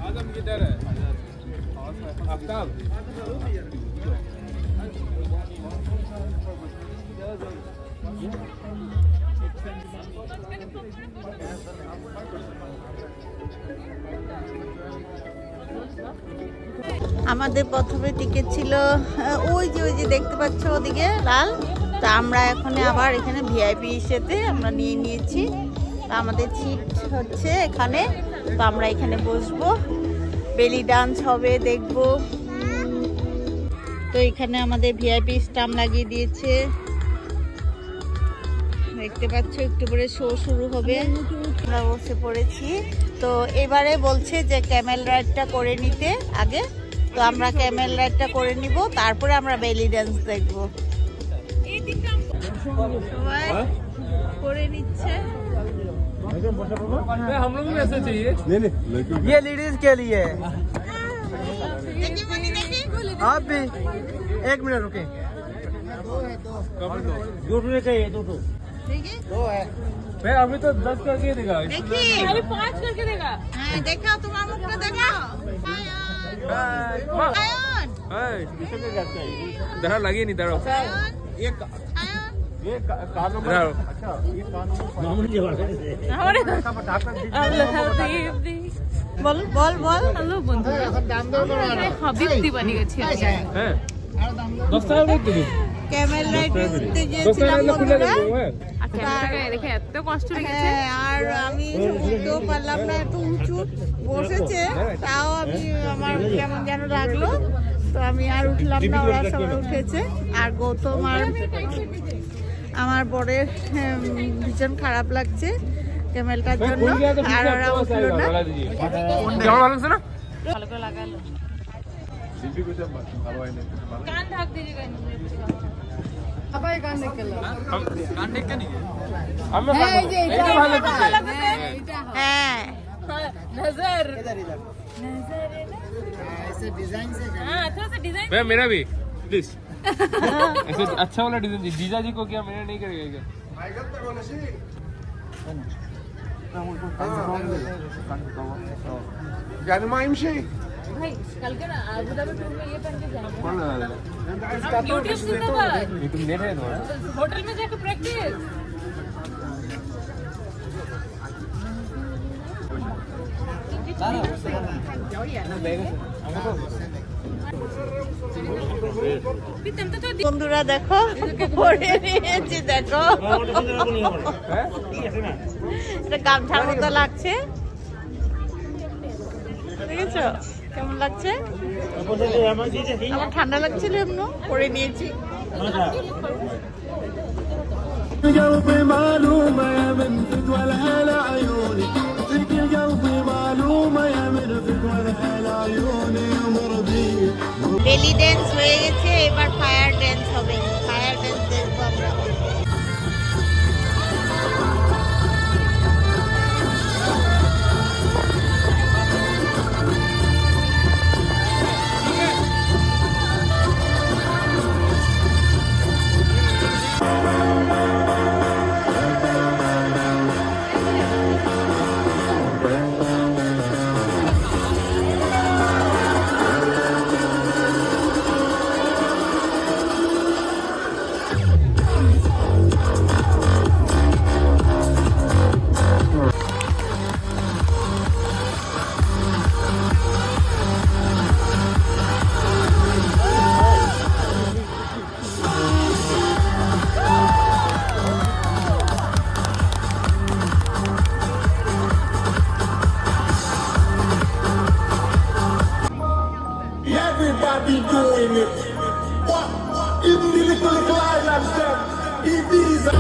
आदम किधर है? आफ्ताब আমাদের প্রথমে টিকিট ছিল ওই যে দেখতে পাচ্ছ ওদিকে লাল। তা আমরা এখন আবার এখানে ভিআইপি সাথে আমরা নিয়ে নিয়েছি। তা আমাদের সিট হচ্ছে এখানে। তো আমরা এখানে বসবো, বেলি ডান্স হবে দেখবো। তো এখানে আমাদের ভিআইপি স্টাম্প লাগিয়ে দিয়েছে, দেখতে পাচ্ছ। একটু পরে শো শুরু হবে, আমরা বসে পড়েছি। তো এবারে বলছে যে ক্যামেল রাইডটা করে নিতে আগে। তো আমরা ক্যামেল রাইডটা করে নিব, তারপরে আমরা বেলি ডান্স দেখবো। সবাই করে নিচ্ছে। हम लोग भी ऐसे चाहिए। ये लेडीज के लिए। आप भी 1 मिनट रुके। दो चाहिए, दो दो है। मैं अभी तो 10 करके देगा, अभी 5 करके देगा। हाँ, देखा तुम्हारा मुखड़ा देखा। दरा लगी नहीं दरा। ये कानों में अच्छा ये कानों বল বল বল। হ্যালো বন্ধুরা, হাবিবতি বানি গেছি। হ্যাঁ 10 টাকা করে দিবি। ক্যামেল রাইড দেখতে গিয়েছিলাম বন্ধুরা। দেখে এত কষ্ট লেগেছে। আর আমি উঠতেও পারলাম না, এত উঁচু বসেছে। তাও আমি আমার কেমন যেন লাগলো। তো আমি আর উঠলাম না, ওরা সবাই উঠেছে। আর গৌতম আর আমার বরের ভীষণ খারাপ লাগছে ক্যামেলটার জন্য। আর ওরা উঠলো না। কেমন লাগছে না? ভালো করে লাগালো। কান ঢাক দিয়েছে। সবাই গান দেখতে कान देख के नहीं हम হ্যাঁ नजर इधर इधर नजर ऐसे डिजाइन से हाँ थोड़ा सा डिजाइन। मैं मेरा भी प्लीज ऐसे अच्छा वाला डिजाइन। जीजा जी को क्या मेरा नहीं करेगा क्या? يعني ما يمشي भाई कल के ना अबू धाबी टूर में ये पहन के जाएंगे। यूट्यूब जिंदाबाद। ये तुम ले रहे हो ना? होटल में जाके प्रैक्टिस। বন্ধুরা দেখো পরে নিয়েছি, দেখো এটা গামছার মতো লাগছে, দেখেছো কেমন লাগছে? আমার ঠান্ডা লাগছিল এমনি পরে নিয়েছি। قلبي معلومة يا من فتوى الهلا عيوني، قلبي معلومة يا من فتوى الهلا عيوني مرضي। বেলি ড্যান্স হয়ে গেছে, এবার ফায়ার ড্যান্স হবে। ফায়ার ড্যান্স দেখবো আমরা। Everybody doing it. What? Even the little islands, them. Ibiza.